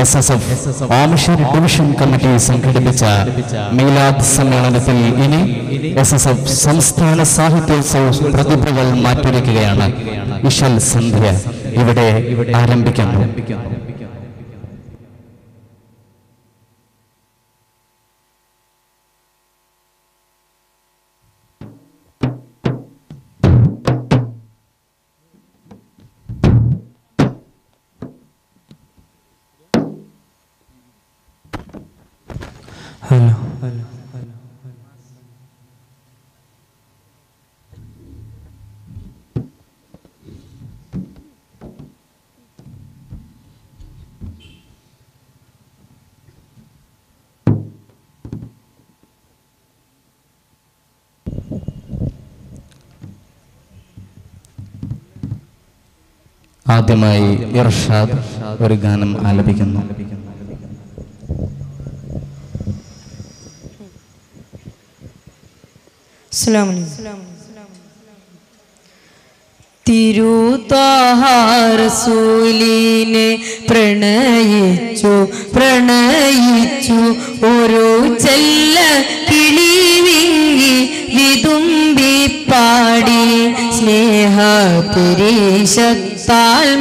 SSF Omassery division committee സംഘടിപ്പിച്ച മീലാദ് സമ്മേളനത്തിൽ ഇനി SSF സംസ്ഥാന സാഹിത്യോത്സവ പ്രതിഭകൾ മാറ്റൊരുക്കുകയാണ്. ഇശൽ സന്ധ്യ ഇവിടെ ആരംഭിക്കുന്നു. ഹലോ ആദ്യമായി ഇർഷാദ് ഒരു ഗാനം ആലപിക്കുന്നു. തിരുത്വാഹ റസൂലിനെ പ്രണയിച്ചു ഒരു ചെല്ല കിളി വിങ്ങി വിതുമ്പി പാടി സ്നേഹപുരീശത്താൽ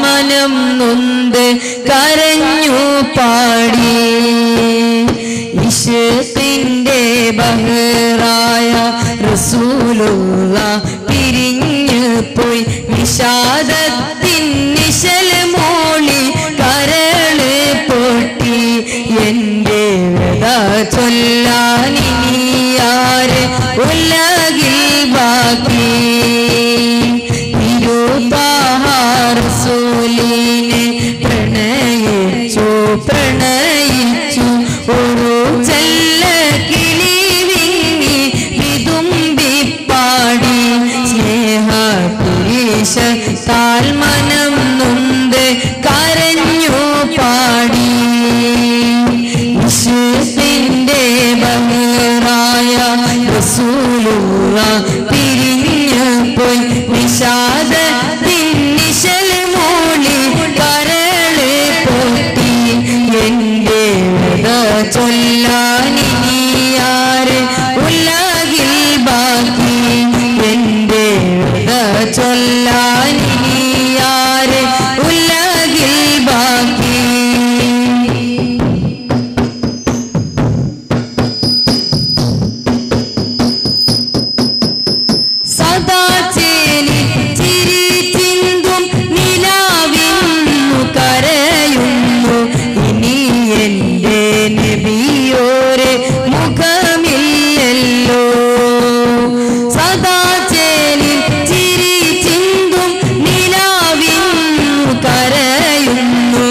മനം നൊന്ത് കരഞ്ഞു പാടി. ഇശ്ഖിന്റെ ബഹറായ റസൂലുള്ള പിരിഞ്ഞു പോയി വിഷാദത്തിൻ നിശൽ മോളി കരള് പൊട്ടി. എന്റെ വ്യത ചൊല്ലാനിയാര് ഉലകിൽ ബാക്കി. തിരുത്വാഹ റസൂലിനെ പ്രണയിച്ചു ഒരു ചെല്ല കിളി വിങ്ങി വിതുമ്പി പാടി സ്നേഹപുരീശത്താൽ മനം നൊന്ത് കരഞ്ഞു പാടി. ഇശ്ഖിന്റെ ബഹറായ റസൂലുള്ള പിരിഞ്ഞു പോയി വിഷാദത്തിൻ നിശൽ മോളി കരള് പൊട്ടി. എന്റെ വ്യത ചൊല്ലാനിയാര് ഉലകിൽ ബാക്കി. എന്റെ വ്യത ചൊല്ലാനിയാര് ഉലകിൽ ബാക്കി. സദാ ചേലി ചിരി ചിന്തും നിലാവിന്നു കരയുന്നു. ഇനി എന്റെ നബിയോരെ മുഖമില്ലല്ലോ. സദാ ചേലി ചിരി ചിന്തും നിലാവിന്നു കരയുന്നു.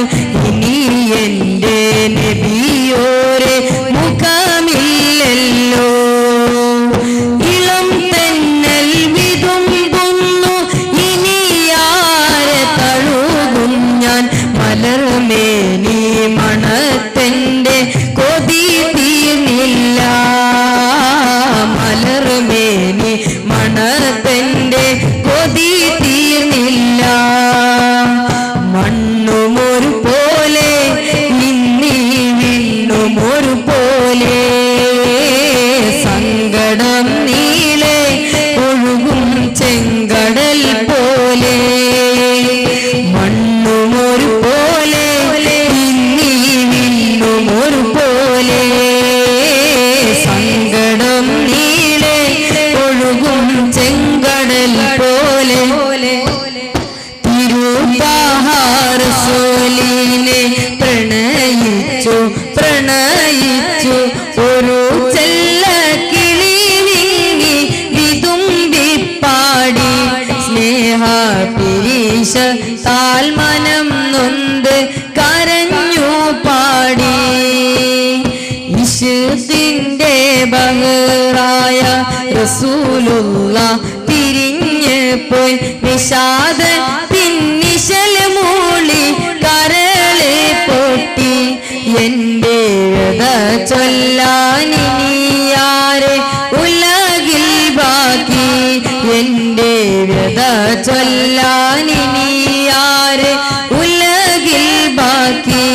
ഇനി എന്റെ നബിയോരെ മുഖമില്ലല്ലോ. ഇളം തെന്നൽ വിതുമ്പുന്നു ഇനിയാരെ തഴുകും ഞാൻ. മലർമേനി മണത്തെന്റെ കൊതി തീർന്നില്ല. മലർമേനി മണത്തെന്റെ കൊതി തീർന്നില്ല. മണ്ണുമൊരു പോലെ നിന്നീ വിണ്ണുമൊരു പോലെ. സങ്കടം നീളെ ഒഴുകും ചെങ്കടൽ പോലെ. മണ്ണുമൊരു പോലെ നിന്നീ വിണ്ണുമൊരു പോലെ. സങ്കടം നീളെ ഒഴുകും ചെങ്കടൽ പോലെ. തിരുത്വാഹ റസൂലിനെ പ്രണയിച്ചു ഒരു ചെല്ല കിളി വിങ്ങി വിതുമ്പി പാടി സ്നേഹപുരീശത്താൽ മനം നൊന്ത് കരഞ്ഞു പാടി. ഇശ്ഖിന്റെ ബഹറായ റസൂലുള്ള പിരിഞ്ഞു പോയി വിഷാദത്തിൻ നിശൽ മൂളി കരള് പൊട്ടി. എന്റെ വ്യത ചൊല്ലാനിയാര് ഉലകിൽ ബാക്കി. എന്റെ വ്യത ചൊല്ലാനിയാര് ഉലകിൽ ബാക്കി.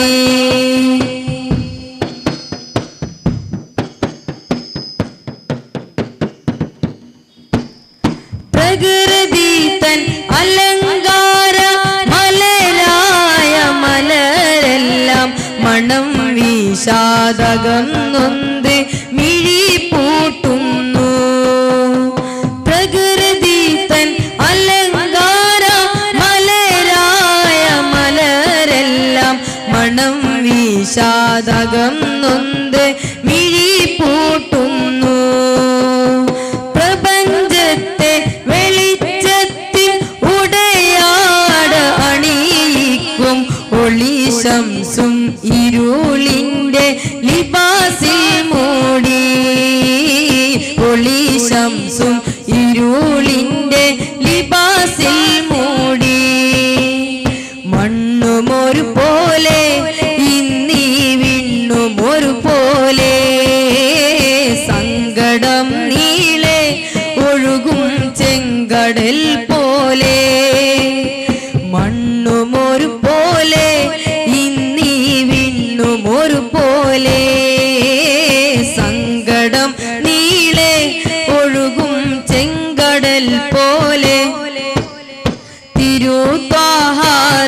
മണം വീശാതകം നൊന്ത് മിഴി പൂട്ടുന്നു. പ്രകൃതി തൻ അലങ്കാര മലരായ മലരെല്ലാം മണം വീശാതകം നൊന്ത് മിഴി പൂട്ടുന്നു. പ്രപഞ്ചത്തെ വെളിച്ചത്തിൽ ഉടയാട് അണിയിക്കും ഒളി ശംസും ഇരുളിന്റെ ലിബാസിൽ മൂടി. ഒളി ശംസും ഇരുളിന്റെ ലിബാസിൽ മൂടി. മണ്ണും ഒരു പോലെ ഇന്നീ വിണ്ണും ഒരു പോലെ. സങ്കടം നീളെ ഒഴുകും ചെങ്കടൽ പോലെ. മണ്ണും ഒരു പോലെ ഇന്നീ വിണ്ണും ഒരു പോലെ. സങ്കടം നീളെ ഒഴുകും ചെങ്കടൽ പോലെ. തിരുത്വാഹ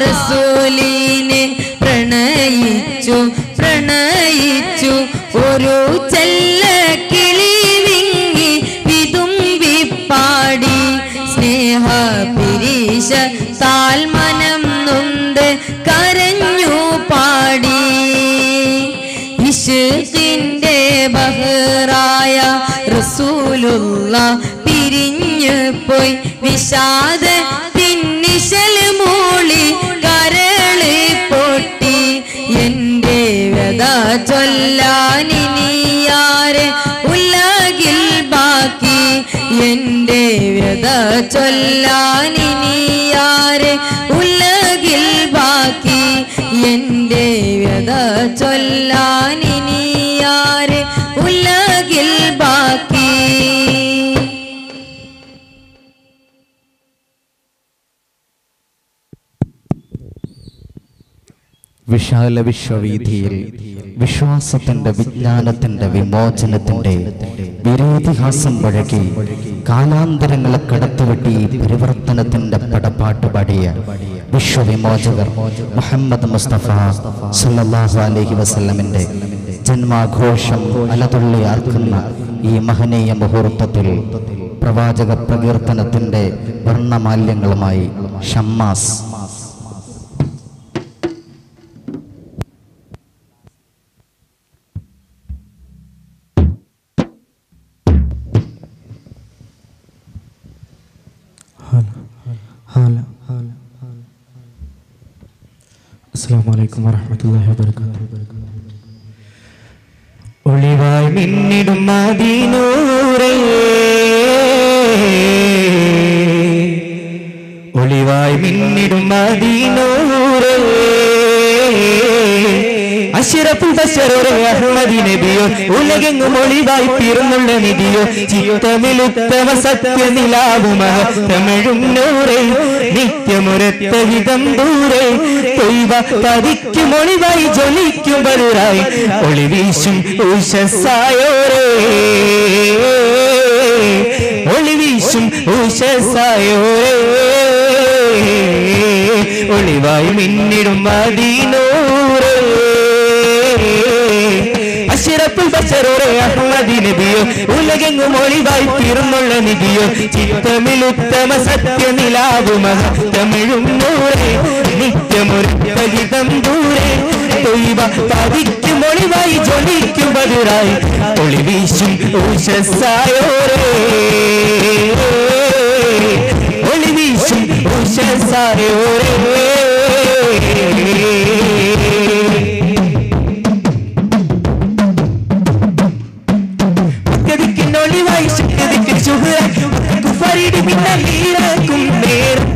റസൂലിനെ പ്രണയിച്ചു പ്രണയിച്ചു ഒരു ചെല്ല കിളി വിങ്ങി വിതുമ്പിപ്പാടി. സ്നേഹ പിരീശത്താൽ മനം നൊന്ത് കരഞ്ഞു പാടി. ഇശ്ഖിന്റെ ബഹറായ റസൂലുള്ള പിരിഞ്ഞു പോയി. വിഷാദത്തിൻ നിശൽ മൂളി കരള് പൊട്ടി. എന്റെ വ്യത ചൊല്ലാനിനിയാരെ ഉലകിൽ ബാക്കി. എന്റെ വ്യത ചൊല്ലാനിനിയാരെ ഉലകിൽ ബാക്കി. എന്റെ വ്യത ചൊല്ലാനിനിയാരെ ഉലകിൽ ബാക്കി. വിശാല വിശ്വവീതിയിൽ വിശ്വാസത്തിന്റെ വിജ്ഞാനത്തിന്റെ വിമോചനത്തിന്റെ വീരേതിഹാസം വഴക്കി കാലാന്തരങ്ങളെ കടത്തുവെട്ടി പരിവർത്തനത്തിന്റെ പടപ്പാട്ട് പാടിയ വിശ്വവിമോചകർ മുഹമ്മദ് മുസ്തഫ സല്ലല്ലാഹു അലൈഹി വസല്ലമിന്റെ ജന്മാഘോഷം അലതുള്ളി ആർക്കുന്ന ഈ മഹനീയ മുഹൂർത്തത്തിൽ പ്രവാചക പ്രകീർത്തനത്തിന്റെ വർണ്ണമാല്യങ്ങളുമായി ഷമ്മാസ്. അസ്സലാമു അലൈക്കും വറഹ്മത്തുള്ളാഹി വബറകാതുഹു. ഒളിവായി മിന്നിടും മദീനൂറേ, ഒളിവായി മിന്നിടും മദീനൂറേ. അഷ്റഫുൽ ബശറേ അഹ്മദി നബിയോ, ഉലകെങ്ങും ഒളിവായി തീർന്നുള്ള നിധിയോ. ചിത്തമിലുത്തമ സത്യനിലാവുമഹത്തമിഴും നൂറേ, നിത്യമൊരൊറ്റ ഹിതം ദൂരെ. തൊയ്വ പതിക്കും ഒളിവായി ജ്വലിക്കും ബദറായി, ഒളിവീശും ഉഷസ്സായോരേ, ഒളിവീശും ഉഷസ്സായോരേ. ഒളിവായി മിന്നിടും മദീനൂറേ, അഷ്റഫുൽ ബശറേ അഹ്മദി നബിയോ, ഉലകെങ്ങും ഒളിവായി തീർന്നുള്ള നിധിയോ. ചിത്തമിലുത്തമ സത്യനിലാവുമഹത്തമിഴും നൂറേ, നിത്യമൊരൊറ്റ ഹിതം ദൂരെ. തൊയ്വ പതിക്കും ഒളിവായി ജ്വലിക്കും ബദറായി, ഒളിവീശും ഉഷസ്സായോരേ, ഒളിവീശും ഉഷസ്സായോരേ. ഒളിവായി ശക്തിക്ക് കുഫരിടി പിന്നീരാക്കും നേരം.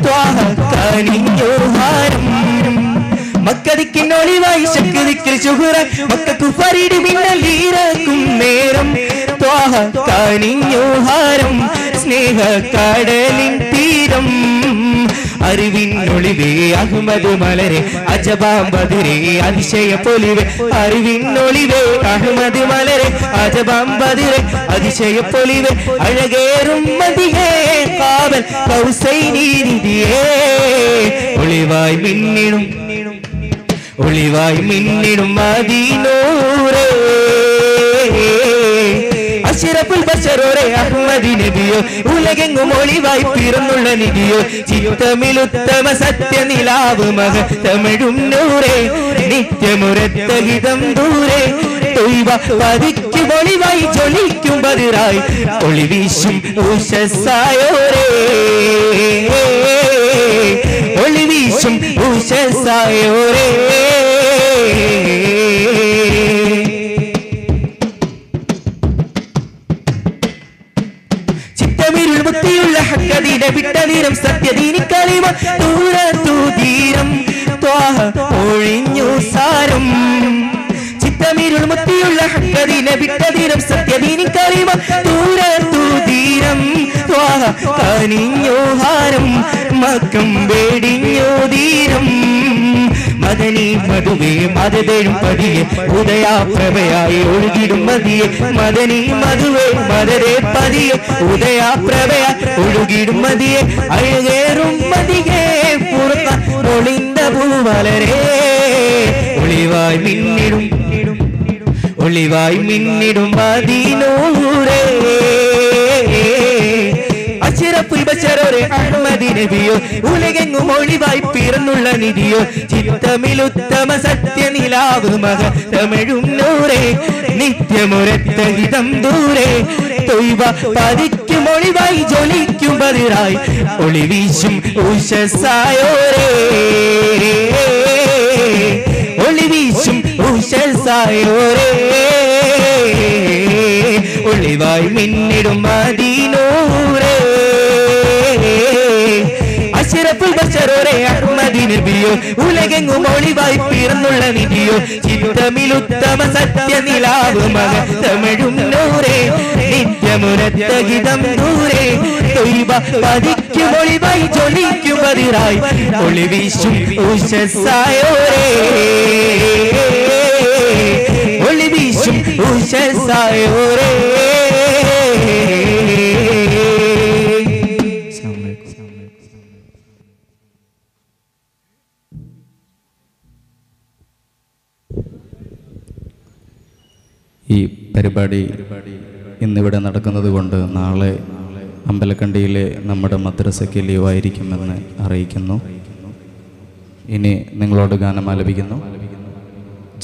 ത്വാഹ കനിഞ്ഞോഹാരം മക്കതിക്കിനൊളിവായി ശക്തിക്ക് ശുഹ്റ മക്കു ഫരിടി പിന്നീരാക്കും നേരം. ത്വാഹ കനിഞ്ഞോഹാരം സ്നേഹ കടലിൻ തീരം. അറിവിനൊളിവേ അഹ്മദ് മലരെ അജബാം ബദരെ അതിശയ പൊലിവേ. അറിവിനൊളിവേ അഹ്മദ് മലരെ അജബാം ബദരെ അതിശയ പൊലിവേ. അഴകേറും മദിയേ കാവൽ കൗസൈനി നിധിയേ, ഒളിവായി മിന്നിടും ഒളിവായി മിന്നിടും മദീനൂറേ അഷ്റഫുൽ ബശറോരെ അഹ്മദി നബിയോ ഉലകെങ്ങും ഒളിവായി പിറന്നുള്ള നിധിയോ ചിത്തമിലുത്തമ സത്യനിലാവ് മഹത്തമിഴും നൂറേ നിത്യമുരത്ത ഹിതം ദൂരെ പതിക്കും ഒളിവായി ജ്വലിക്കും ബദിറായി ഒളിവീശും ഉഷസായോരേ ഒളിവീശും ഉഷസായോരേ ചിത്തമിരുൾ മുത്തിയുള്ള ഹക്കദീന വിട്ടതീരം സത്യദീനി കലിമ ദൂരത്തു ധീരം ത്വാഹ ഒഴിഞ്ഞു സാരം ചിത്തമിരുൾ മുത്തിയുള്ള ഹക്കദീന വിട്ടതീരം സത്യദീനി കലിമ ദൂരത്തു ധീരം ത്വാഹ കനിഞ്ഞു ഹാരം മക്കം വേടിഞ്ഞു ധീരം മദനി മധുവേ മതതേഴും പതിയെ ഉദയാപ്രഭയായി ഒഴുകിടും മതിയെ മദനി മധുവേ മതരേ പതിയെ ഉദയാപ്രഭയായി ഒഴുകിടും മതിയെ അഴകേറും മതിയെ പുറത്ത ഒളിந்த പൂവലരേ ഒളിവായി മിന്നിടും മദീനൂറേ അഷ്റഫുൽ ബശറോരെ അഹ്മദി നബിയോ ഉലകെങ്ങും ഒളിവായി പിറന്നുള്ള നിധിയോ ചിത്തമിലുത്തമ സത്യനിലാവ് മഹത്തമിഴും നൂറേ നിത്യമുരത്ത ഹിതം ദൂരെ തൊയ്വ പതിക്കും ഒളിവായി ജ്വലിക്കും ബദിറായി ഒളിവീശും ഉഷസായോരേ ഒളിവീശും ഉഷസായോരേ ഒളിവായി മിന്നിടും മദീനൂറേ അഷ്റഫുൽ ബശറോരെ അഹ്മദി നബിയോ ഉലകെങ്ങും ഒളിവായി പിറന്നുള്ള നിധിയോ ചിത്തമിലുത്തമ സത്യനിലാവ് മഹത്തമിഴും നൂറേ നിത്യമുരത്ത ഹിതം ദൂരെ തൊയ്വ പതിക്കും ഒളിവായി ജ്വലിക്കും ബദിറായി ഒളിവീശും ഉഷസായോരേ ഒളിവീശും ഉഷസായോരേ ഈ പരിപാടി ഇന്നിവിടെ നടക്കുന്നത് കൊണ്ട് നാളെ അമ്പലക്കണ്ടിയിലെ നമ്മുടെ മദ്രസയ്ക്ക് ലീവായിരിക്കുമെന്ന് അറിയിക്കുന്നു. ഇനി നിങ്ങളോട് ഗാനം ആലപിക്കുന്നു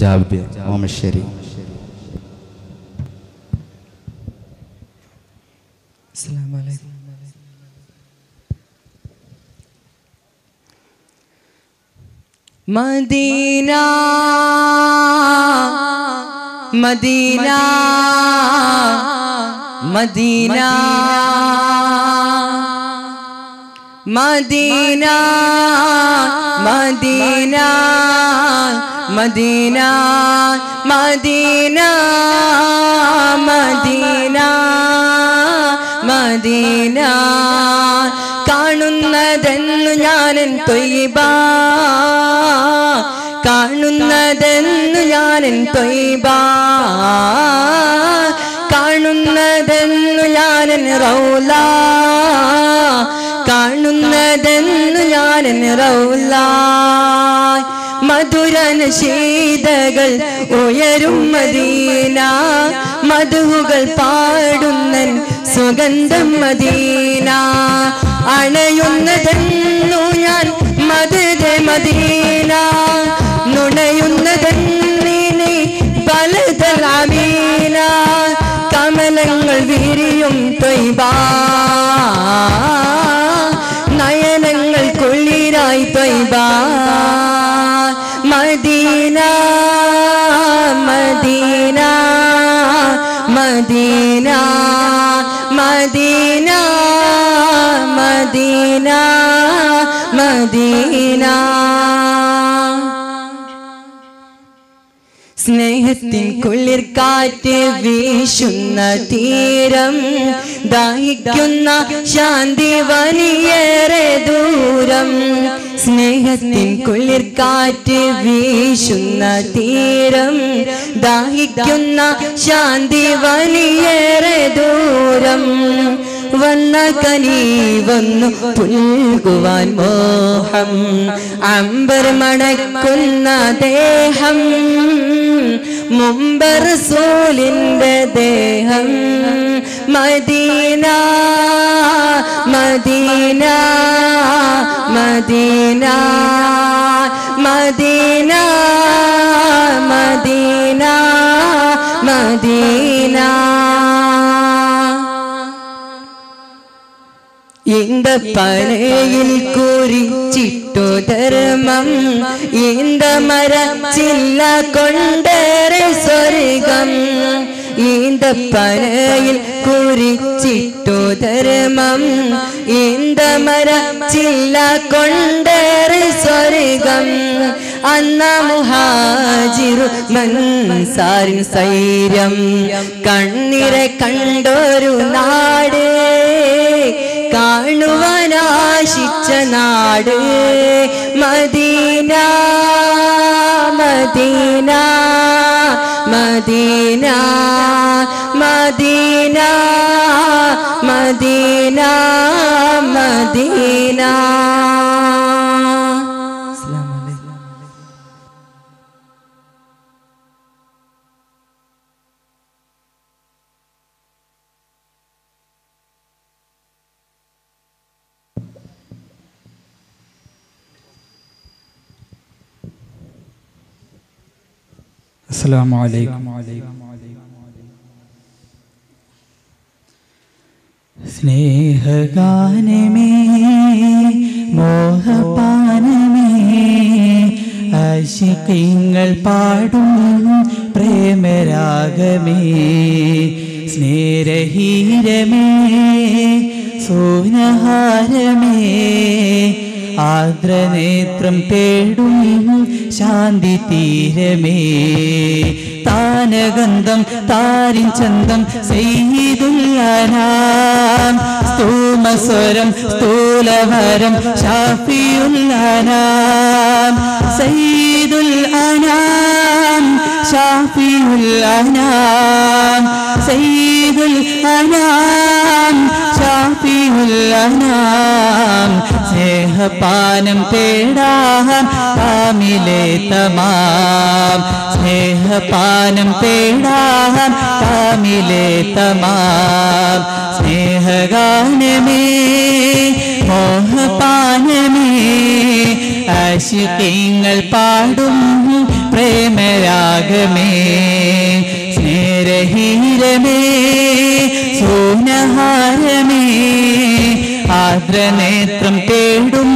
Jabir Omassery. Madina Medina Medina Medina Medina Medina Medina Medina Madina കാണുന്നതെന്നു ഞാനൻ തൊയ്ബ കാണുന്നതെന്നു ഞാനൻ തൊയ്ബ കാണുന്നതെന്നു ഞാനൻ റൗല കാണുന്നതെന്നു ഞാനൻ റൗല മധുരനശീതകൾ ഉയരും മദീന മധുകൾ പാടുന്നൻ സുഗന്ധം മദീന അണയുന്നതെന്നു ഞാൻ മധുര മദീന നുണയുന്നതെന്നിനെ പലതൽ അമീന കമലങ്ങൾ വിരിയും തൊയ്ബ നയനങ്ങൾ കുളിരായി Taiba Madina Medina Medina Medina Medina Madina സ്നേഹത്തിൻ കുളിർ കാറ്റ് വീശുന്ന തീരം ദാഹിക്കുന്ന ശാന്തി വലിയേറെ ദൂരം സ്നേഹത്തിൻ കുളിർ കാറ്റ് വീശുന്ന തീരം ദാഹിക്കുന്ന ശാന്തി വലിയേറെ ദൂരം വന്ന കനീവൊന്നു പുൽകുവാൻ മോഹം അമ്പർ മണക്കുന്ന ദേഹം മുമ്പ് റസൂലിന്റെ ദേഹം Medina Medina Medina Medina Medina Medina இந்த പനയിൽ കുറിച്ചിട്ടു ധർമ്മം இந்த മരച്ചില്ല കൊണ്ടേറെ സ്വർഗം இந்த പനയിൽ കുറിച്ചിട്ടു ധർമ്മം இந்த മരച്ചില്ല കൊണ്ടേറെ സ്വർഗം അന്ന മുഹാജിറു മൻസാരിൻ സൈര്യം കണ്ണിരെ കണ്ടൊരു നാട് കാണുവാനാശിച്ച നാട് Medina Medina Medina Medina Medina Medina. അസ്സലാമു അലൈക്കും. സ്നേഹഗാനമേ മോഹപാനമേ ആശിഖീങ്ങൾ പാടും പ്രേമരാഗമേ സ്നേഹഹീരമേ സോനഹാരമേ ആർദ്രനേത്രം തേടും ശാന്തി തീരമേ താനഗന്ധം താരിൻ ചന്തം സയ്യിദുൽ അനാം സ്തൂമസ്വരം സ്ഥൂലവരം ഷാഫിയുൽ അനാം സയ്യിദുൽ അനാം ഷാഫിയുൽ അനാം സയ്യിദുൽ അനാം ഷാഫിയുൽ അനാം സ്നേഹപാനം തേടാം കാമിലെ തമാം സ്നേഹപാനം തേടാം കാമിലെ തമാം സ്നേഹഗാനമേ മോഹപാനമേ ആശിഖീങ്ങൾ പാടും പ്രേമരാഗമേ സ്നേഹഹീരമേ സോനഹാരമേ ആർദ്രനേത്രം തേടും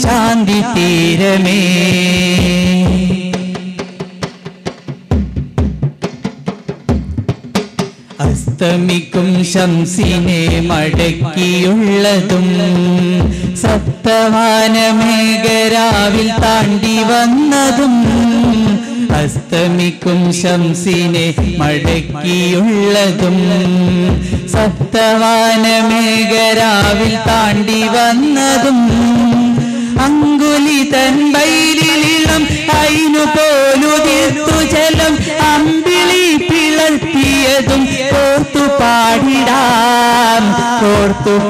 ശാന്തി തീരമേ അസ്തമിക്കും ശംസിനെ മടക്കിയുള്ളതും സപ്തവാനമേഘരാവിൽ താണ്ടി വന്നതും അസ്തമിക്കും ശംസിനെ മടക്കിയുള്ളതും സപ്തവാനമേഘരാവിൽ താണ്ടി വന്നതും അങ്കുലി തൻ ബൈലിളം അയിനു പോലുതിർത്തു ജലം അമ്പിളി പിളർത്തിയതും കോർത്തു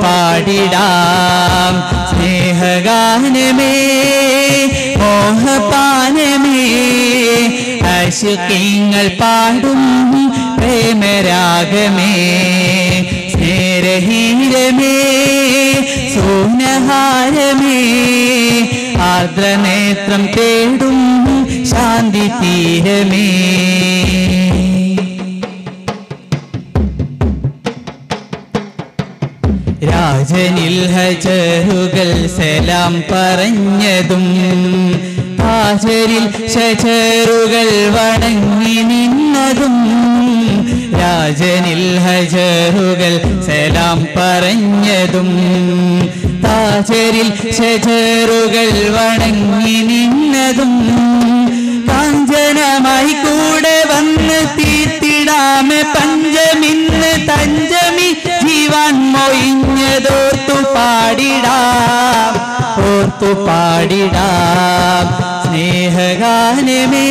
പാടിടാം സ്നേഹഗാനമേ മോഹപാനമേ ആശിഖീങ്ങൾ പാടും പ്രേമരാഗമേ സ്നേഹഹീരമേ സോനഹാരമേ ആർദ്രനേത്രം തേടും ശാന്തി തീരമേ രാജനിൽ ഹജറുകൾ സലാം പറഞ്ഞതും ഹാജരിൽ ഷജറുകൾ വണങ്ങി നിന്നതും രാജനിൽ ഹജറുകൾ സലാം പറഞ്ഞതും താജരിൽ ഷജറുകൾ വണങ്ങി നിന്നതും കാഞ്ചനമായി കൂടെ വന്ന് തീർത്തിടാമെ പഞ്ചമിന്ന് തഞ്ചമി ജീവൻ മൊയിഞ്ഞതോർത്തു പാടിടാം സ്നേഹഗാനമേ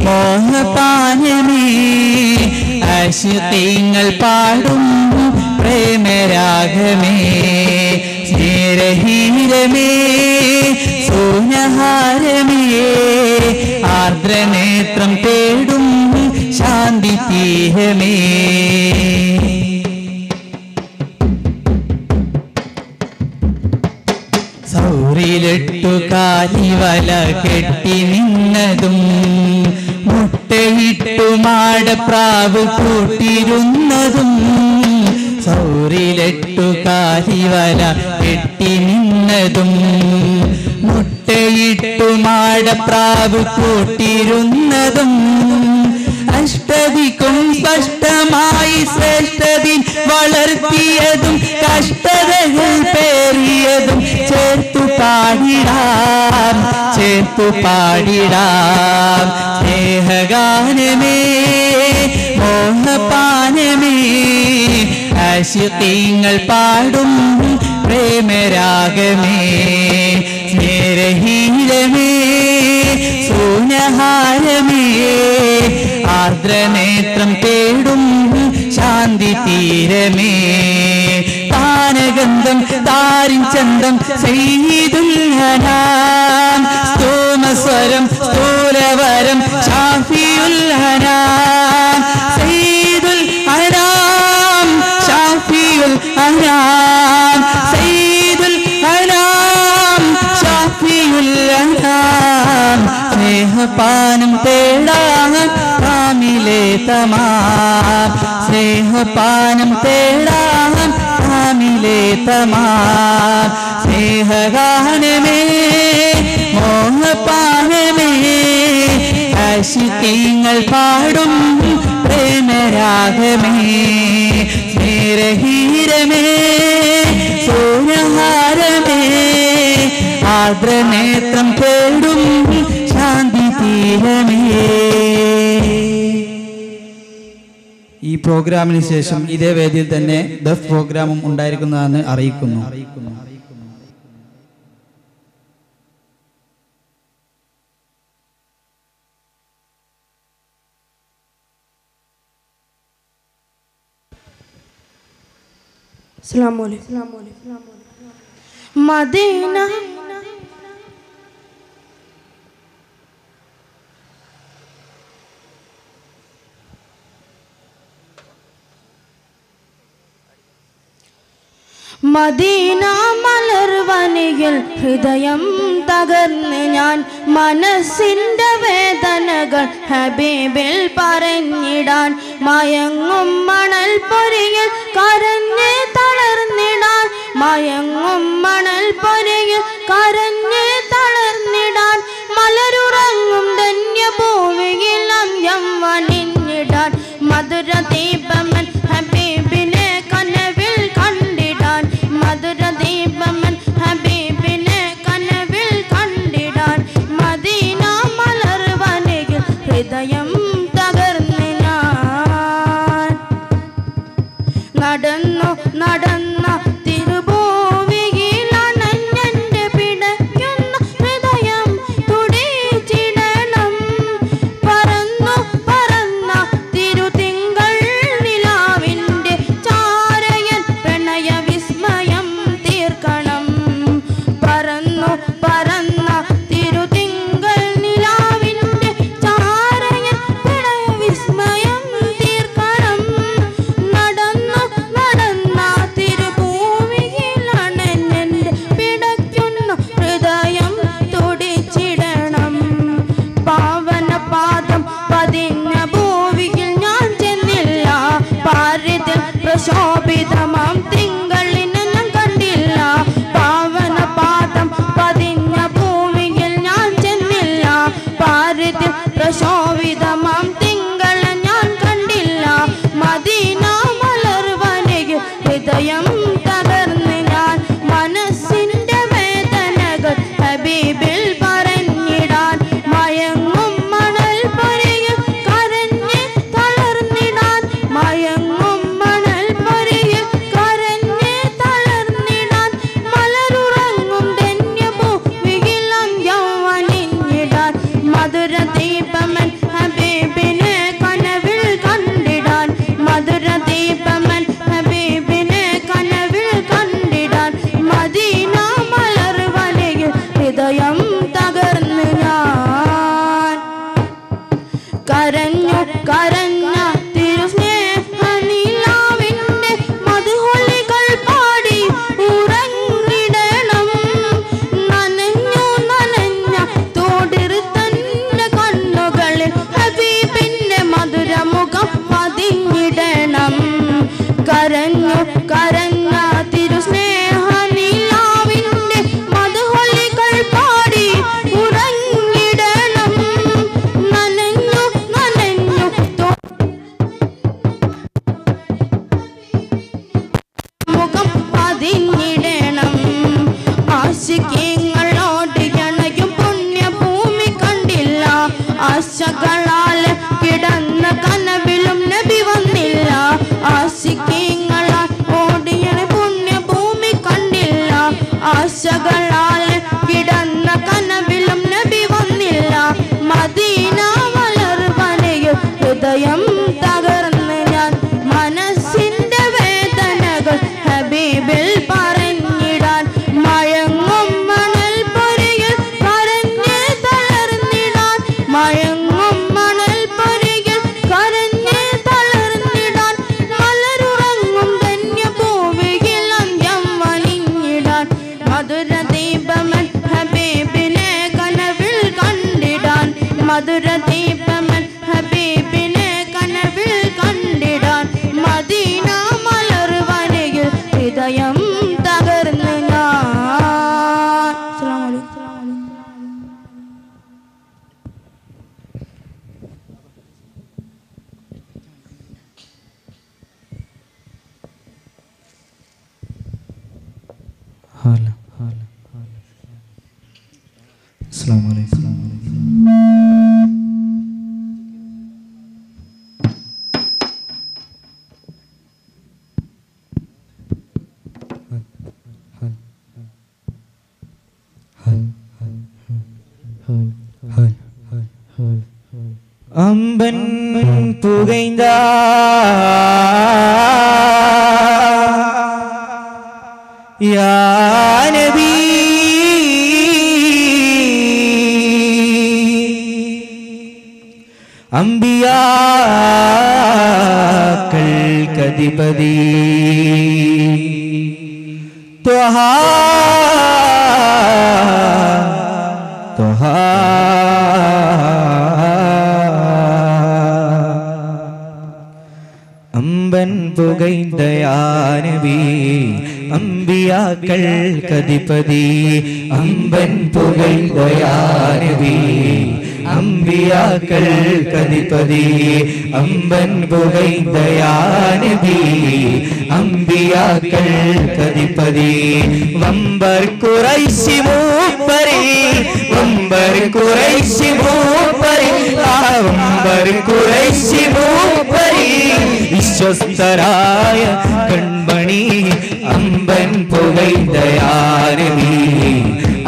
മോഹപാനമേ ആശിഖീങ്ങൾ പാടും പ്രേമരാഗമേ പ്രേമരാഗമേ സ്നേഹഹീരമേ സൂനഹാരമേ ആർദ്രനേത്രം തേടും ശാന്തി തീരമേ സൗറിലിട്ടു കാലിവല കെട്ടി നിന്നതും മുട്ടയിട്ടു മാടപ്രാവ് കൂട്ടിരുന്നതും സൗറിലിട്ടു കാലിവല കെട്ടി നിന്നതും മുട്ടയിട്ടു മാടപ്രാവ് കൂട്ടിരുന്നതും അഷ്ടതിക്കും സ്പഷ്ടമായി ശ്രേഷ്ഠതി വളർത്തിയതും കഷ്ടതകൾ പേറിയതും ചേർത്തു പാടിടാം സ്നേഹഗാനമേ മോഹപാനമേ ആശിഖീങ്ങൾ പാടും പ്രേമരാഗമേ സ്നേഹഹീരമേ സൂനഹാരമേ ആർദ്രനേത്രം തേടും ശാന്തി തീരമേ താനഗന്ധം താരിൻ ചന്തം സയ്യിദുൽ ഹനാം സ്തോമസ്വരം സ്ഥൂലവരം ഷാഫിയുൽ ഹനാം സയ്യിദുൽ ഹനാം ഷാഫിയുൽ ഹനാം സയ്യിദുൽ ഹനാം ഷാഫിയുൽ ഹനാം സ്നേഹപാനം തേടാൻ റാമിലെ തമാം സ്നേഹപാനം തേടാൻ റാമിലെ തമാം സ്നേഹഗാനമേ മോഹപാനമേ ആശിഖീങ്ങൾ പാടും പ്രേമരാഗമേ സ്നേഹഹീരമേ സൂനഹാരമേ ആർദ്രനേത്രം തേടും ശാന്തി തീരമേ. ഈ പ്രോഗ്രാമിന് ശേഷം ഇതേ വേദിയിൽ തന്നെ ദഫ് പ്രോഗ്രാമും ഉണ്ടായിരിക്കുന്നതെന്ന് അറിയിക്കുന്നു. മദീന മദീന മലർവനിയിൽ ഹൃദയം തകർന്ന് ഞാൻ മനസ്സിൻ്റെ വേദനകൾ ഹബീബിൽ പറഞ്ഞിടാൻ മയങ്ങും മണൽ പൊരിയിൽ കരഞ്ഞ് തളർന്നിടാൻ മയങ്ങും മണൽ പൊരിയിൽ കരഞ്ഞ് തളർന്നിടാൻ മലരുറങ്ങും ധന്യഭൂമിയിൽ അന്ത്യം വണിഞ്ഞിടാൻ മധുര ദീപമൻ ഹബീബിനെ കനവിൽ കണ്ടിടാൻ മധുര ദീപമൻ ഹബീബിനെ കനവിൽ കണ്ടിടാൻ മദീന മലർവനിയിൽ ഹൃദയം തകർന്ന് ഞാൻ നടന്നു നടന്ന തിരുഭൂമിയിൽ അണഞ്ഞെന്റെ പിടയ്ക്കുന്ന ഹൃദയം തുടിച്ചിടണം പറന്നു പറന്ന തിരുതിങ്കൾ നിലാവിൻ്റെ ചാരയൻ പ്രണയ വിസ്മയം തീർക്കണം പറന്നു പറന്ന തിരുതിങ്കൾ നിലാവിൻ്റെ ചാരയൻ പ്രണയ വിസ്മയം തീർക്കണം നടന്നു നടന്ന തിരുഭൂമിയിൽ അണഞ്ഞെന്റെ പിടയ്ക്കുന്ന ഹൃദയം തുടിച്ചിടണം പാവന പാദം പതിഞ്ഞ ഭൂവിയിൽ ഞാൻ ചെന്നില്ല പാരിതിൽ പ്രശോഭിതമാം തിങ്കളിനെ ഞാൻ കണ്ടില്ല പാവന പാദം പതിഞ്ഞ ഭൂമിയിൽ ഞാൻ ചെന്നില്ല പാരിതിൽ പ്രശോഭിതമാം തിങ്കളെ ഞാൻ കണ്ടില്ല മദീന മലർവനിയിൽ ഹൃദയം തകർന്ന് ഞാൻ മനസ്സിൻ്റെ വേദനകൾ ഹബീബിൽ പറഞ്ഞിടാൻ മയങ്ങും മണൽ പൊരിയിൽ കരഞ്ഞ് തളർന്നിടാൻ മയങ്ങും മണൽ പൊരിയിൽ കരഞ്ഞ് തളർന്നിടാൻ മലരുറങ്ങും ധന്യഭൂമിയിൽ അന്ത്യം വണിഞ്ഞിടാൻ മധുര ദീപമൻ കരഞ്ഞു കരഞ്ഞ തിരുസ്നേഹനിലാവിന്റെ മധുഹൊലികൾ പാടി ഉറങ്ങിടണം. നനഞ്ഞു നനഞ്ഞ തോടിറുത്തന്റെ കണ്ണുകളിൽ ഹബീബിന്റെ മധുരമുഖം പതിഞ്ഞിടണം. കരഞ്ഞു കരഞ്ഞ തിരുസ്നേഹനിലാവിന്റെ മധുഹൊലികൾ പാടി ഉറങ്ങിടണം. നനഞ്ഞു നനഞ്ഞു മുഖം പതിഞ്ഞിടണം. ആശിക്കങ്ങളോട് ഇണയും പുണ്യഭൂമി കണ്ടില്ല. ആശകളാൽ കിടന്ന കനവിലും നബി വന്നില്ല. ആശിക്കങ്ങളാൽ ഓടിയണ പുണ്യഭൂമി കണ്ടില്ല. ആശകളാൽ കിടന്ന കനവിലും നബി വന്നില്ല. മദീന വളർവനയിൽ ഹൃദയം തകർന്ന് ഞാൻ മനസ്സിന്റെ വേദനകൾ ഹബീബിൽ പറഞ്ഞിടാൻ. മയങ്ങും മണൽ പൊരിയിൽ കരഞ്ഞ് തളർന്നിടാൻ. മയങ്ങും മണൽ പൊരിയിൽ കരഞ്ഞ് തളർന്നിടാൻ. മലരുറങ്ങും ധന്യഭൂമിയിൽ അന്ത്യം വണിഞ്ഞിടാൻ. മധുര ദീപമൻ ഹബീബിനെ കനവിൽ കണ്ടിടാൻ. മധുര ദീപമൻ ഹബീബിനെ കനവിൽ കണ്ടിടാൻ. മദീന മലർവനയിൽ ഹൃദയം തകർന്ന് ഞാൻ. അസ്സലാമു അലൈക്കും. അസ്സലാമു അലൈക്കും. അമ്പൻ പുകൈന്ത യാ നബി അംബിയാക്കൾക്കധിപതി ത്വഹാ ത്വഹാ അമ്പൻ പുകൈന്ദയാ നബി അംബിയാക്കൾക്കധിപതി. അമ്പൻ പുകൈന്ദയാ നബി അംബിയാക്കൾക്കധിപതി. അമ്പൻ പുകൈന്ദയാ നബി അംബിയാക്കൾക്കധിപതി. വമ്പർ ഖുറൈശി മൂപ്പരി വമ്പർ ഖുറൈശി മൂപ്പരി വമ്പർ ഖുറൈശി മൂപ്പരി വിശ്വസ്തരായ കൺമണി അമ്പൻ പുകൈന്ദയാ നബി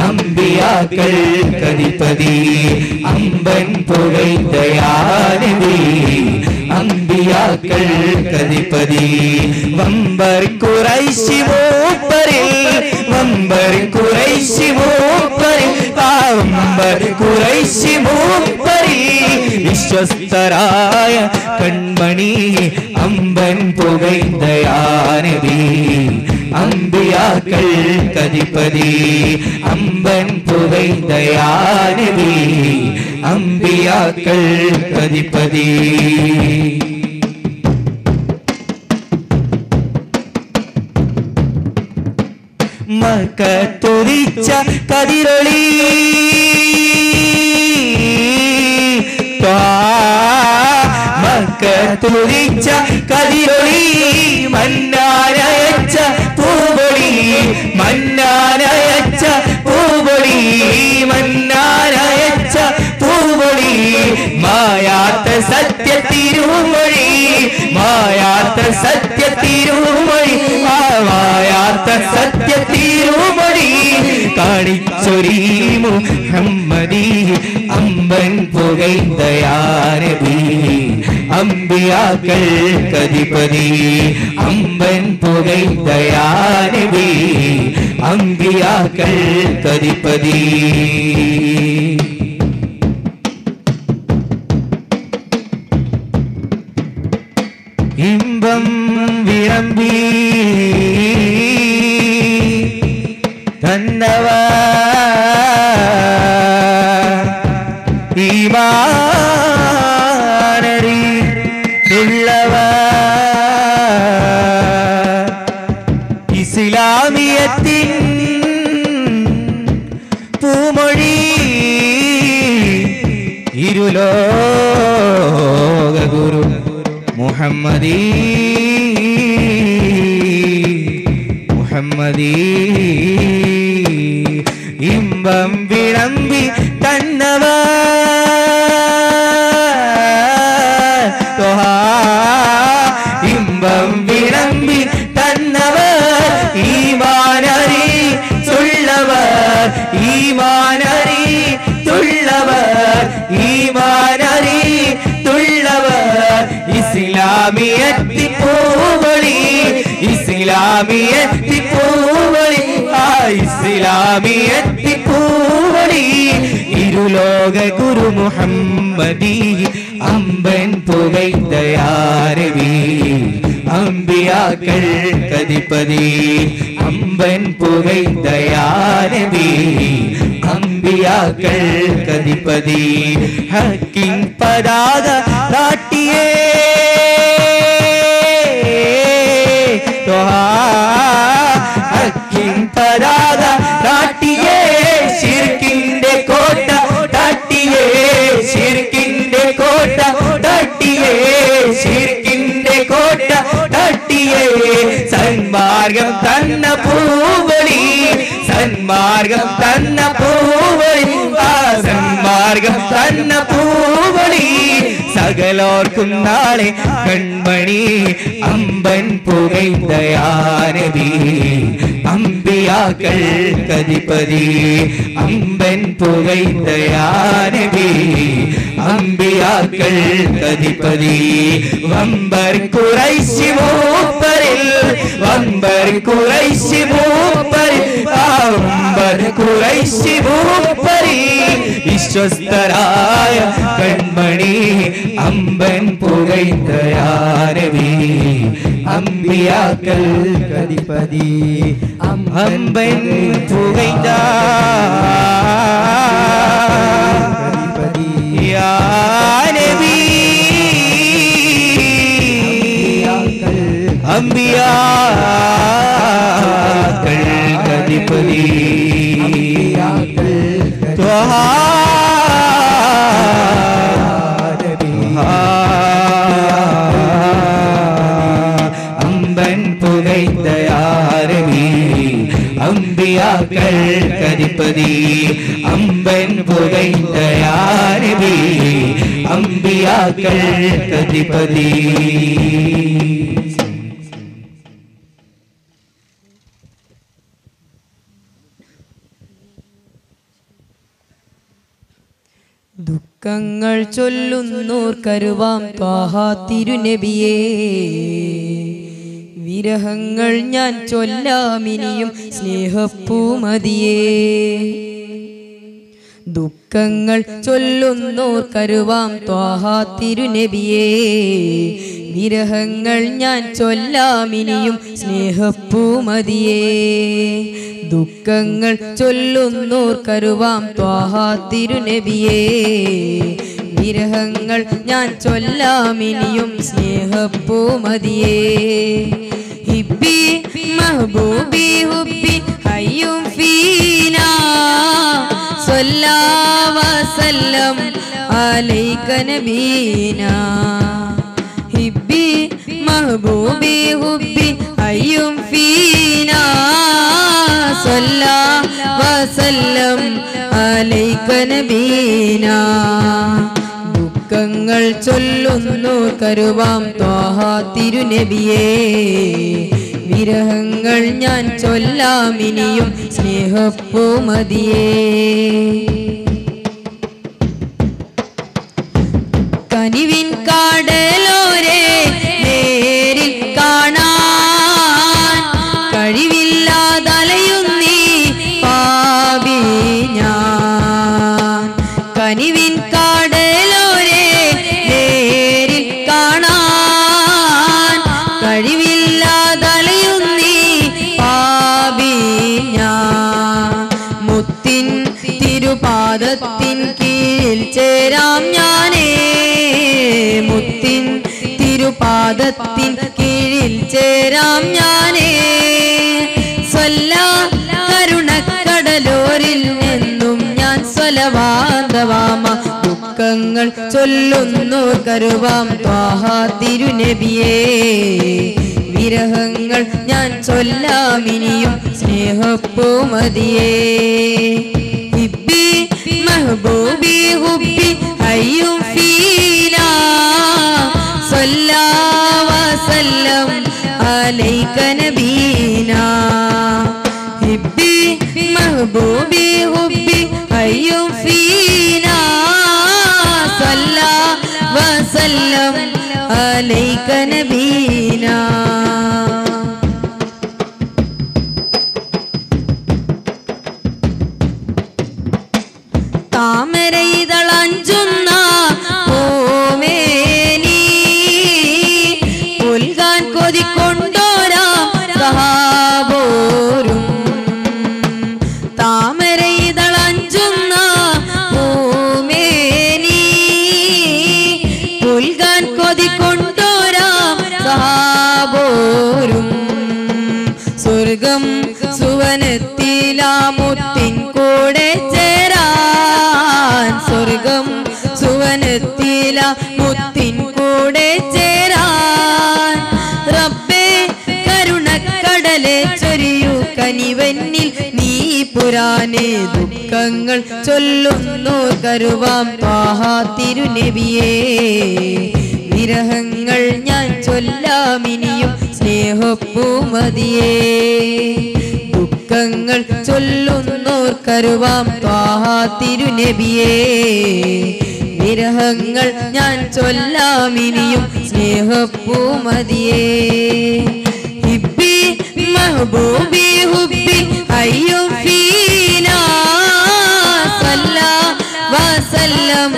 അംബിയാക്കൾക്കധിപതി. അമ്പൻ പുകൈന്ദയാ നബി അംബിയാക്കൾക്കധിപതി. വമ്പർ ഖുറൈശി മൂപ്പരി വമ്പർ ഖുറൈശി മൂപ്പരി വമ്പർ ഖുറൈശി മൂപ്പരി വിശ്വസ്തരായ കൺമണി അമ്പൻ പുകൈന്ദയാ നബി അംബിയാക്കൾക്കധിപതി. അമ്പൻ പുകൈന്ദയാ നബി അംബിയാക്കൾക്കധിപതി. മക്കത്തുദിച്ച കതിരൊളി മക്കത്തുദിച്ച കതിരൊളി മന്നാനയച്ച പൂവൊളി മന്നാനയച്ച പൂവൊളി മന്നാനയച്ച പൂവൊളി മായാത്ത സത്യ തിരുമൊഴി മായാത്ത സത്യ തിരുമൊഴി മായാത്ത സത്യ തിരുമൊഴി കാണിച്ചൊരീ മുഹമ്മദി അമ്പൻ പുകൈന്ദയാ നബി അംബിയാക്കൾക്കധിപതി. അമ്പൻ പുകൈന്ദയാ നബി അംബിയാക്കൾക്കധിപതി. ഇമ്പം വിളമ്പി തന്നവർ ഈമാനരി ഉള്ളവർ ഇസ്ലാമിയത്തിൻ പൂമൊഴി ഇരുലോക ഗുരു മുഹമ്മദീ ഇമ്പം വിളമ്പി തന്നവർ ഇമ്പം വിളമ്പി തന്നവർ ഈമാനരി തുള്ളവർ ഈമാനരി തുള്ളവർ ഈമാനരി തുള്ളവർ ഇസ്ലാമിയത്തി പൂവളി ഇസ്ലാമിയത്തി പൂവളി ഇസ്ലാമിയത്തി പൂവളി ഇരുലോക ഗുരു മുഹമ്മദി അമ്പൻ പുകൈതയാരവി അമ്പിയാക്കൾ കതിപതി അമ്പൻ പുകൈതയാരവി അമ്പിയാക്കൾ കതിപതി ഹക്കിൻ പതാക നാട്ടിയേ ഹക്കിൻ പതാക നാട്ടിയേ ശിർക്കിന്റെ കോട്ട തട്ടിയേ ശിർക്കിന്റെ കോട്ട തട്ടിയേ ശിർക്കിന്റെ കോട്ട തട്ടിയേ സന്മാർഗം തന്ന പൂവളി സന്മാർഗം തന്ന പൂവളി സന്മാർഗം തന്ന പൂവളി സകലോർക്കും നാളെ കൺമണി അമ്പൻ പുകൈതയാനബി അമ്പിയാക്കൾ കതിപതി അമ്പൻ പുകൈതയാനബി അമ്പിയാക്കൾ കതിപതി വമ്പർ ഖുറൈശി മൂപ്പരിൽ വമ്പർ ഖുറൈശി മൂപ്പരിൽ വമ്പർ ഖുറൈശി മൂപ്പരിൽ വിശ്വസ്തരായ കൺമണി അമ്പൻ പുകൈതയാനബി അമ്പിയാക്കൾ കതിപതി അമ്പൻ പുകൈത കതിപതി യാ നബി അമ്പിയാക്കൾ കതിപതി അമ്പൻ പുകൈതയാരവി അമ്പിയാക്കൾ കതിപതി അമ്പൻ പുകൈതയാരവി അമ്പിയാക്കൾ കതിപതി ദുഃഖങ്ങൾ ചൊല്ലുന്നോർ കരുവാം ത്വാഹ തിരുനബിയേ വിരഹങ്ങൾ ഞാൻ ചൊല്ലാമിനിയും സ്നേഹപ്പൂമതിയേ ദുഃഖങ്ങൾ ചൊല്ലുന്നോർ കരുവാം ത്വാഹ തിരുനബിയേ വിരഹങ്ങൾ ഞാൻ ചൊല്ലാമിനിയും സ്നേഹപ്പൂമതിയേ ദുഃഖങ്ങൾ ചൊല്ലുന്നോർ കരുവാം ത്വാഹ തിരുനബിയേ വിരഹങ്ങൾ ഞാൻ ചൊല്ലാമിനിയും സ്നേഹപ്പൂമതിയേ ഹിബ്ബി മഹബൂബി ഹുബ്ബി ഹയ്യും ഫീനാ സ്വല്ലല്ലാഹു വസല്ലം അലൈക നബീനാ ഹിബ്ബി മഹബൂബി ഹുബ്ബി ഹയ്യും ഫീനാ സ്വല്ലല്ലാഹു വസല്ലം അലൈക നബീനാ ദുഃഖങ്ങൾ ചൊല്ലുന്നു കരുവാം ത്വാഹ തിരുനബിയേ വിരഹങ്ങൾ ഞാൻ ചൊല്ലാമിനിയും സ്നേഹപ്പൂമതിയേ കനിവിൻ കാടലോരെ നേരിൽ കാണാൻ കഴിവില്ലാതലയുന്നീ പാപി ഞാൻ കനിവിൻ കാടലോരെ നേരിൽ കാണാൻ പാദത്തിൻ കീഴിൽ ചേരാം ഞാനേ. കരുണക്കടലോരിൽ നിന്നും ഞാൻ സ്വലവാന്തവാമ ദുഃഖങ്ങൾ ചൊല്ലുന്നു കരുവാം ത്വാഹ തിരുനബിയേ. വിരഹങ്ങൾ ഞാൻ ചൊല്ലാം ഇനിയും സ്നേഹപ്പൂമതിയേ. ഹിബ്ബി മഹബൂബി ഹുബ്ബി ഹയ്യും ഫീനാ സല്ലല്ലാഹു വസല്ലം അലൈക നബീനാ. ഹിബ്ബി മഹബൂബി ഹുബ്ബി ഹയ്യും ഫീനാ സല്ലല്ലാഹു വസല്ലം അലൈക നബീനാ. താമരയിതളഞ്ചുന്ന പൂമേനി പുൽകാൻ കൊതിക്കൊണ്ടോരാ സഹാബോരും. താമരയിതളഞ്ചുന്ന പൂമേനി പുൽകാൻ കൊതിക്കൊണ്ടോരാ സഹാബോരും. സ്വർഗം സുവനത്തിലാമുത്തിൻ കൂടെ ചേരാൻ. സ്വർഗം സുവനത്തിലാമുത്തിൻ കൂടെ ചേരാൻ. റബ്ബേ കരുണക്കടലെ ചൊരിയൂ കനിവന്നിൽ നീ പുരാനെ. ദുഃഖങ്ങൾ ചൊല്ലുന്നു കരുവാം ത്വാഹ തിരുനബിയേ. വിരഹങ്ങൾ ഞാൻ ചൊല്ലാം ഇനിയും സ്നേഹപ്പൂമതിയേ. ദുഃഖങ്ങൾ ചൊല്ലുന്നോർ കരുവാം ത്വാഹ തിരുനബിയേ. വിരഹങ്ങൾ ഞാൻ ചൊല്ലാം ഇനിയും സ്നേഹപ്പൂമതിയേ. ഹിബ്ബി മഹബൂബി ഹുബ്ബി ഹയ്യും ഫീനാ സല്ലല്ലാഹു വസല്ലം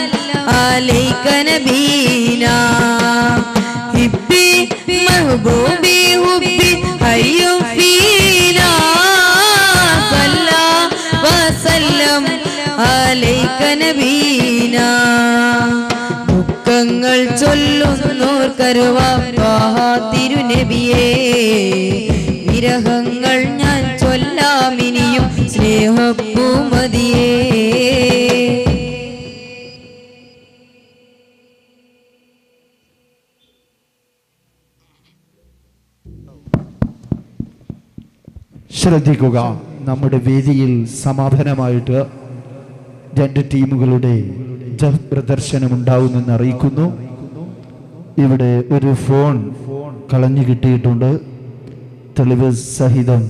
അലൈക നബീനാ. ഹിബ്ബി മഹബൂബി ഹുബ്ബി ഹയ്യും ഫീനാ സല്ലല്ലാഹു വസല്ലം അലൈക നബീനാ. ദുഃഖങ്ങൾ ചൊല്ലുന്നോർ കരുവാം ത്വാഹ തിരുനബിയേ. വിരഹങ്ങൾ ഞാൻ ചൊല്ലാം ഇനിയും സ്നേഹപ്പൂമതിയേ. ശ്രദ്ധിക്കുക, നമ്മുടെ വേദിയിൽ സമാപനമായിട്ട് 2 ടീമുകളുടെ ജഫ് പ്രദർശനം ഉണ്ടാവുമെന്ന് അറിയിക്കുന്നു. ഇവിടെ ഒരു ഫോൺ കളഞ്ഞു കിട്ടിയിട്ടുണ്ട്, തെളിവ് സഹിതം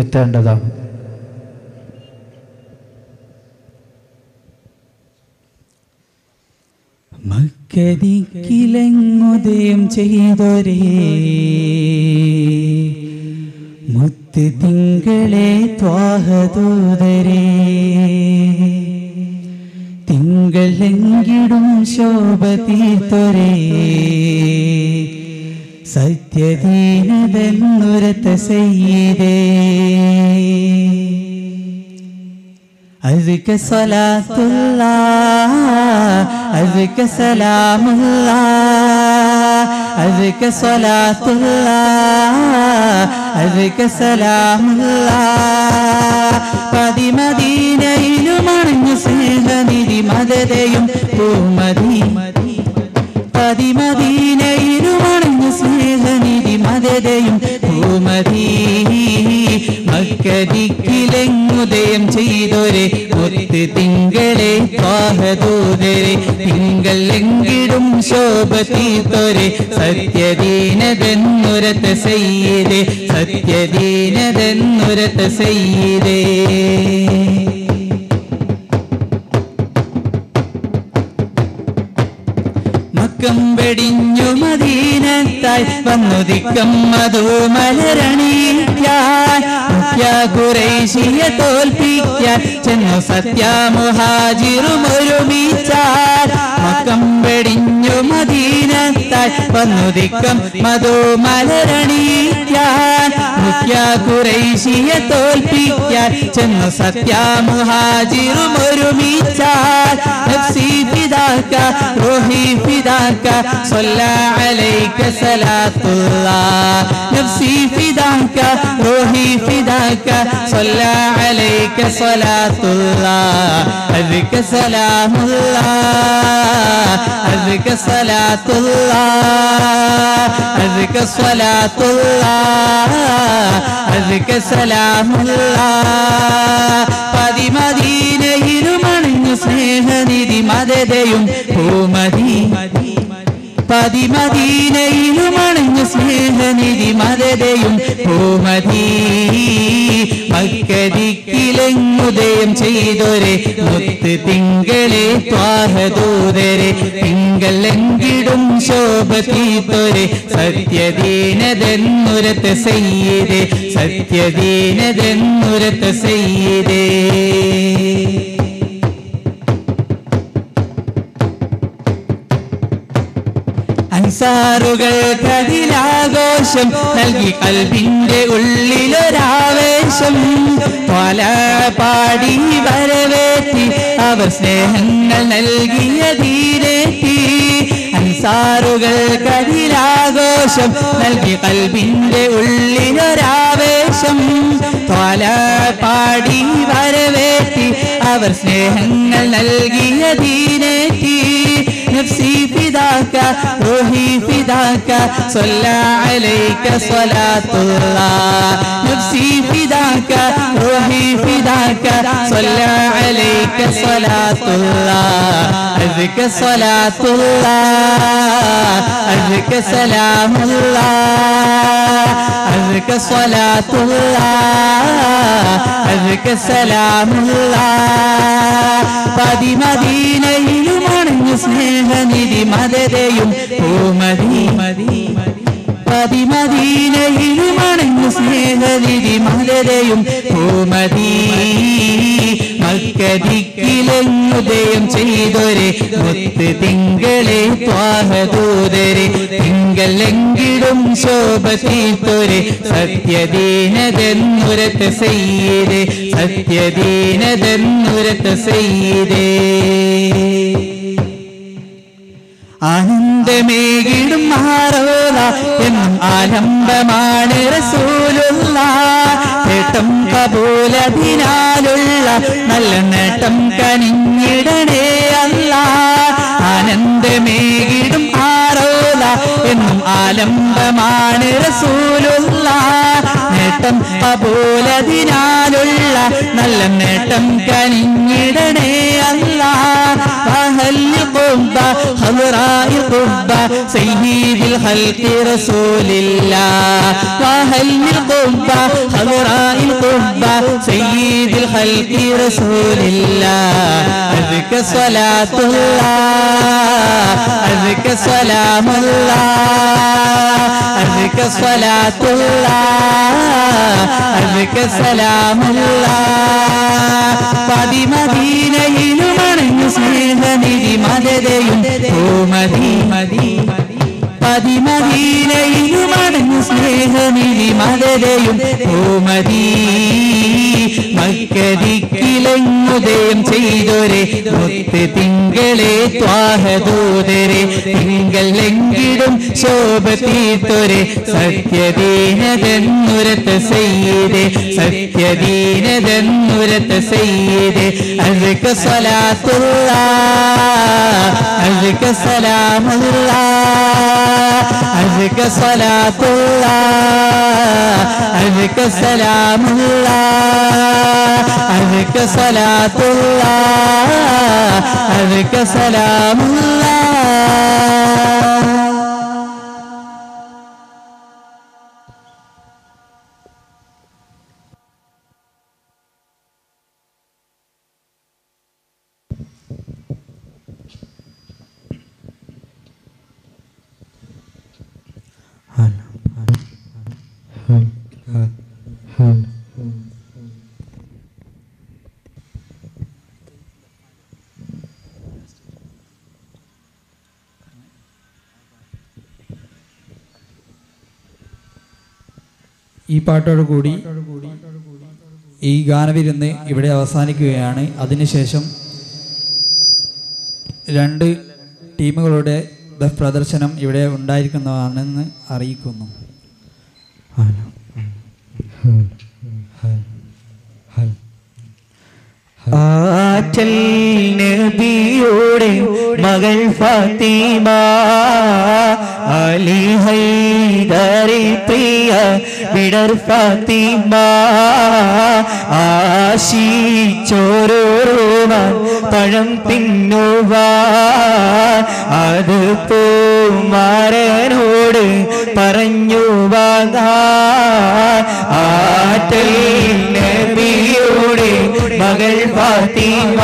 എത്തേണ്ടതാണ്. മക്കദിക്കിലെങ്ങുദയം ചെയ്തൊരേ മുത്ത് തിങ്കളെ ത്വാഹദൂതരേ. തിങ്കളെങ്കിടും ശോഭ തീർത്തൊരേ സത്യദീനതെന്നുരത്ത സയ്യിദേ. അസ്ക സ്വലാത്തുല്ലാഹ് അസ്ക സലാമുല്ലാഹ് അസ്ക സ്വലാത്തുല്ലാഹ് അസ്ക സലാമുല്ലാഹ്. പതിമദീനയിലും അണഞ്ഞു സ്നേഹനിധി മദതയും പൂമതി. പതിമദീനയിലും അണഞ്ഞു സ്നേഹനിധി മദതയും പൂമതി. മക്കദിക്കിലെങ്ങുദയം ചെയ്തൊരേ മുത്ത് തിങ്കളെ ത്വാഹദൂതരേ. തിങ്കളെങ്കിടും ശോഭ തീർത്തൊരേ സത്യദീനതെന്നുരത്ത സയ്യിദേ. സത്യദീനതെന്നുരത്ത സയ്യിദേ. മക്കം വെടിഞ്ഞു മദീനത്തായി വന്നുദിക്കം മധുമലരണിക്കായി. മുഖ്യ ഖുറൈശിയെ തോൽപ്പിക്കാൻ ചെന്നു സത്യമുഹാജിറും ഒരുമിച്ചാൽ. മക്കം വെടിഞ്ഞു മദീനത്തായി വന്നുദിക്കം മധുമലരണി വിളിക്കാൻ മുഖ്യ ഖുറൈശിയെ തോൽപ്പിക്കാൻ ചെന്നു സത്യ മുഹാജിറും ഒരുമിച്ചാൽ നഫ്സി ഫിദാക റൂഹി ഫിദാക സ്വല്ലാ അലൈക സലാത്തുല്ലാഹ് നഫ്സി ഫിദാക റൂഹി ഫിദാക സ്വല്ലാ അലൈക സ്വലാത്തുല്ലാഹ് അസ്ക സലാമുല്ലാഹ് അസ്ക സലാത്തുല്ലാഹ് അസ്ക സ്വലാത്തുല്ലാഹ് അസ്ക സലാമുല്ലാഹ് പതിമദീനയിലും അണിഞ്ഞു സ്നേഹനിധി മദതയും ഭൂമതി പതിമദീനയിലും അണിഞ്ഞു സ്നേഹനിധി മദതയും ഭൂമതി മക്കദിക്കിലെങ്ങുദയം ചെയ്തൊരെ മുത്ത് തിങ്കളെ ത്വാഹദൂതരെ തിങ്കളെങ്കിടും ശോഭ തീത്തൊരെ സത്യദീനതെന്നുരത്ത സയ്യിദേ സത്യദീനതെന്നുരത്ത സയ്യിദേ അൻസാറുകൾക്കതിലാഘോഷം നൽകി കൽബിന്റെ ഉള്ളിലൊരാവേശം ത്വാല പാടി വരവേറ്റി അവർ സ്നേഹങ്ങൾ നൽകിയ ധീരേറ്റി അൻസാറുകൾക്കതിലാഘോഷം നൽകി കൽബിന്റെ ഉള്ളിലൊരാവേശം ത്വാല പാടി വരവേറ്റി അവർ സ്നേഹങ്ങൾ നൽകിയ ധീരേറ്റി نفسي فداك روحي فداك صلى عليك صلاة الله نفسي فداك روحي فداك صلى عليك صلاة الله أزك صلاة الله أزك سلام الله أزك صلاة الله أزك سلام الله പതി മദീനയിലും അണിഞ്ഞു സ്നേഹനിധി മദതയും ഭൂമതി പതി മദീനയിലും അണിഞ്ഞു സ്നേഹനിധി മദതയും ഭൂമതി മക്കദിക്കിലെങ്ങുദയം ചെയ്തൊരെ മുത്ത് തിങ്കളെ ത്വാഹദൂതരെ തിങ്കളെങ്കിടും ശോഭ തീർത്തൊരെ സത്യദീനതെന്നുരത്ത സയ്യിദേ സത്യദീനതെന്നുരത്ത സയ്യിദേ ആനന്ദമേകിടും മാറോല എന്നും ആലംബമാണ് റസൂലുള്ളാഹ് നേട്ടം കബൂലതിനാലുള്ള നല്ല നേട്ടം കനിഞ്ഞിടണേ അല്ലാഹ് ആനന്ദമേകിടും ആറോല എന്നും ആലംബമാണ് റസൂലുള്ളാഹ് നേട്ടം കബൂലതിനാലുള്ള നല്ല നേട്ടം കനിഞ്ഞിടണേ അല്ലാഹ് വഹൽ ഖുബ്ബ ഹദറാഇ ഖുബ്ബ സയ്യിദുൽ ഖൽഖി റസൂലില്ലാഹ് വഹൽ ഖുബ്ബ ഹദറാഇ ഖുബ്ബ സയ്യിദുൽ ഖൽഖി റസൂലില്ലാഹ് അസ്ക സ്വലാത്തുല്ലാഹ് അസ്ക സലാമുല്ലാഹ് അസ്ക സ്വലാത്തുല്ലാഹ് അസ്ക സലാമുല്ലാഹ് പതി മദീനയിലും അണിഞ്ഞു സ്നേഹനിധി മദതയും ഭൂമതി പതി മദീനയിലും അണിഞ്ഞു സ്നേഹനിധി മദതയും ഭൂമതി മക്കദിക്കിലെങ്ങുദയം ചെയ്തൊരെ മുത്ത് തിങ്കളെ ത്വാഹദൂതരെ തിങ്കളെങ്കിടും ശോഭ തീർത്തൊരെ സത്യദീനതെന്നുരത്ത സയ്യിദേ സത്യദീനതെന്നുരത്ത സയ്യിദേ അസ്ക സ്വലാത്തുല്ലാഹ് അസ്ക സലാമുല്ലാഹ് അസ്ക സ്വലാത്തുല്ലാഹ് അസ്ക സലാമുല്ലാഹ് അസ്ക സ്വലാത്തുല്ലാഹ് അസ്ക സലാമുല്ലാഹ് ഈ പാട്ടോടു കൂടി ഈ ഗാനവിരുന്ന് ഇവിടെ അവസാനിക്കുകയാണ്. അതിനുശേഷം 2 ടീമുകളുടെ പ്രദർശനം ഇവിടെ ഉണ്ടായിരിക്കുന്നതാണെന്ന് അറിയിക്കുന്നു. ആറ്റൽ നബിയുടെ മകൾ ഫാത്തിമ അലി ഹൈദരി പ്രിയ വിടർ ഫാത്തിമ ആശിച്ചോരോരുവാൻ പഴം തിന്നുവാൻ അത് പൂമാരനോട് പറഞ്ഞു വാങ്ങാൻ ആറ്റൽ നബിയുടെ മകൾ ഫാത്തിമ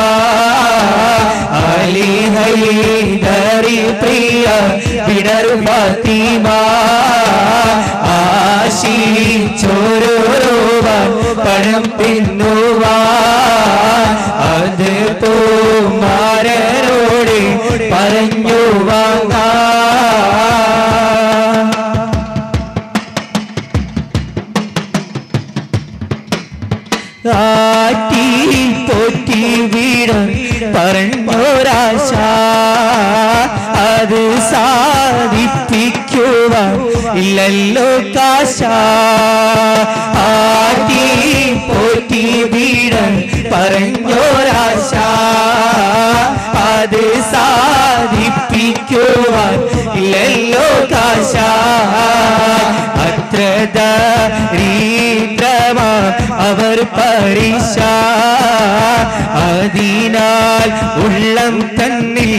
അലി ഹൈദരി പ്രിയ വിടർ ഫാത്തിമ ആശിച്ചോരോരുവാൻ പഴം തിന്നുവാൻ അത് പൂമാരനോട് പറഞ്ഞു വാങ്ങാൻ ആറ്റി പോറ്റി വീട് പറഞ്ഞോരാശ അത് സാധിപ്പിക്കുവാൻ ഇല്ലല്ലോ കാശ ആറ്റി പോറ്റി വീട് പറഞ്ഞോരാശ അത് സാധിപ്പിക്കുവാൻ ഇല്ലല്ലോ കാശ അത്ര ദരിദ്രമാ അവർ പരീക്ഷ അതിനാൽ ഉള്ളം തന്നിൽ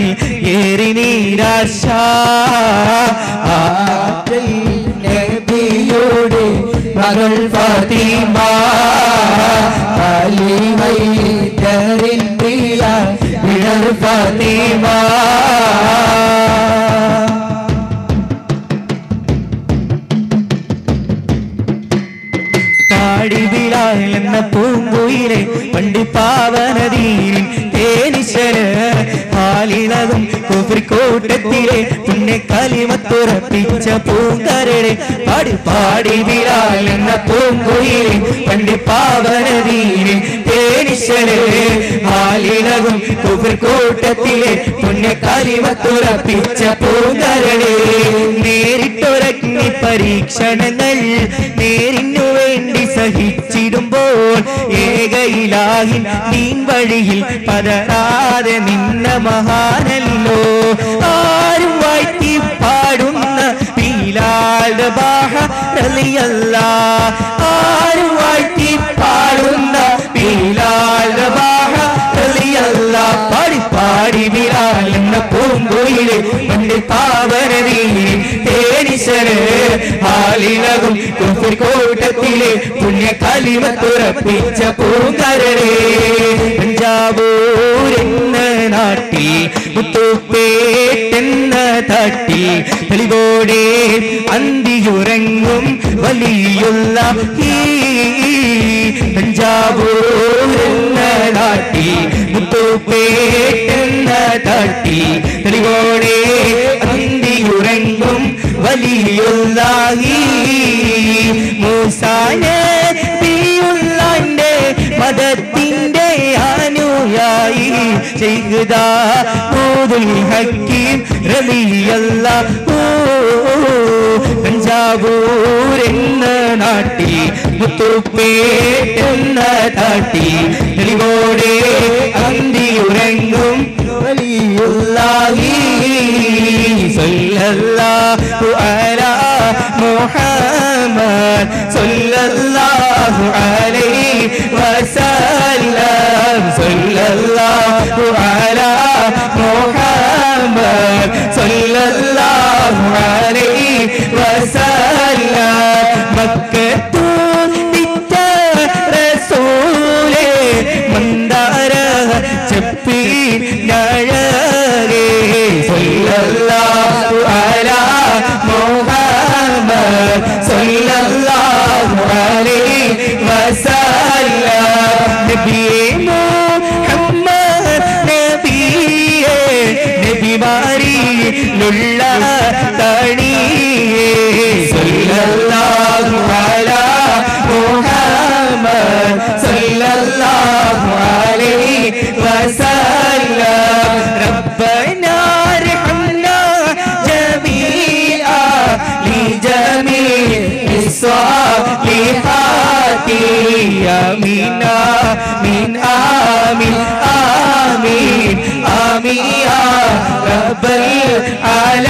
ഏറി നിരാശ നബിയോട് മകൾ ഫാത്തിമ അലി ഹൈദരിൻ പ്രിയ വിടർ ഫാത്തിമ പാടിവിലാൽ എന്ന പൂങ്കുയിലെ പണ്ടി പാവനദീനിൽ തേനിശന് ാലിളകും കുഫ്രിക്കോട്ടത്തിലെ പുണ്യ കലിമത്തുറപ്പിച്ച പൂങ്കരടെ പാടിവിലാൽ എന്ന പൂങ്കുയിലെ പണ്ടി പാവനദീനിൽ തേനിശന് ാലിളകും കുഫ്രിക്കോട്ടത്തിലെ പുണ്യ കലിമത്തുറപ്പിച്ച പൂങ്കരടെ നേരിട്ടൊരഗ്നി പരീക്ഷണങ്ങൾ നേരിനു വേണ്ടി സഹിച്ചിടുമ്പോൾ ഏകയിലാഹിൻ നീൻ വഴിയിൽ പതറാതെ നിന്ന മഹാനല്ലോ ആരും വാഴ്ത്തി പാടുന്ന ബിലാൽ ബാഹ റളിയല്ലാഹ് ആരും വാഴ്ത്തി പാടുന്ന ബിലാൽ ബാഹ റളിയല്ലാഹ് പാടി ബിലാൽ എന്ന പൂങ്കുയിലെ പണ്ട് പാവനദീനിൽ തേനിശന് ഹാലിളകും കുഫ്രിക്കോട്ടത്തിലെ പുണ്യ കലിമത്തുറപ്പിച്ച പൂങ്കരടെ പഞ്ചാബൂരെന്ന നാട്ടിൽ മുത്തുപ്പേട്ടെന്ന തട്ടിൽ തെളിവോടെ അന്തിയുറങ്ങും വലിയുള്ള പഞ്ചാബൂരെന്ന നാട്ടിൽ മുത്തുപ്പേട്ടെന്ന തട്ടിൽ തെളിവോടെ അന്തിയുറങ്ങും വലിയുള്ളാഹി മൂസാനബിയുള്ളാന്റെ മദത്തിന്റെ അനുയായി ശൈഖുദാഊദുൽ ഹക്കീം റളിയല്ലാഹു പഞ്ചാബൂരെന്ന നാട്ടിൽ മുത്തുപ്പേട്ടെന്ന തട്ടിൽ തെളിവോടെ അന്തിയുറങ്ങും വലിയുള്ളാഹി സല്ലല്ലാഹു അലാ മുഹമ്മദ് സല്ലല്ലാഹു അലൈഹി വസല്ലം സല്ലല്ലാഹു അലാ മുഹമ്മദ് സല്ലല്ലാഹു അലൈഹി വസല്ലം മക്കത്തു വിറ്റ റസൂലേ മന്ദാര ചപ്പി നഴകേ സല്ലല്ലാഹു അലാ മുഹമ്മദ് സല്ലല്ലാഹു അലൈഹി വസല്ലം നബിയേ മുഹമ്മദ് നബിയേ നബിമാരിലുള്ള തണിയേ സല്ലല്ലാഹു അലാ محمد صلى الله عليه وسلم ربنا ارحمنا جميعا لجميع الصالحات آمين آمين آمين آمين آمين يا رب العالمين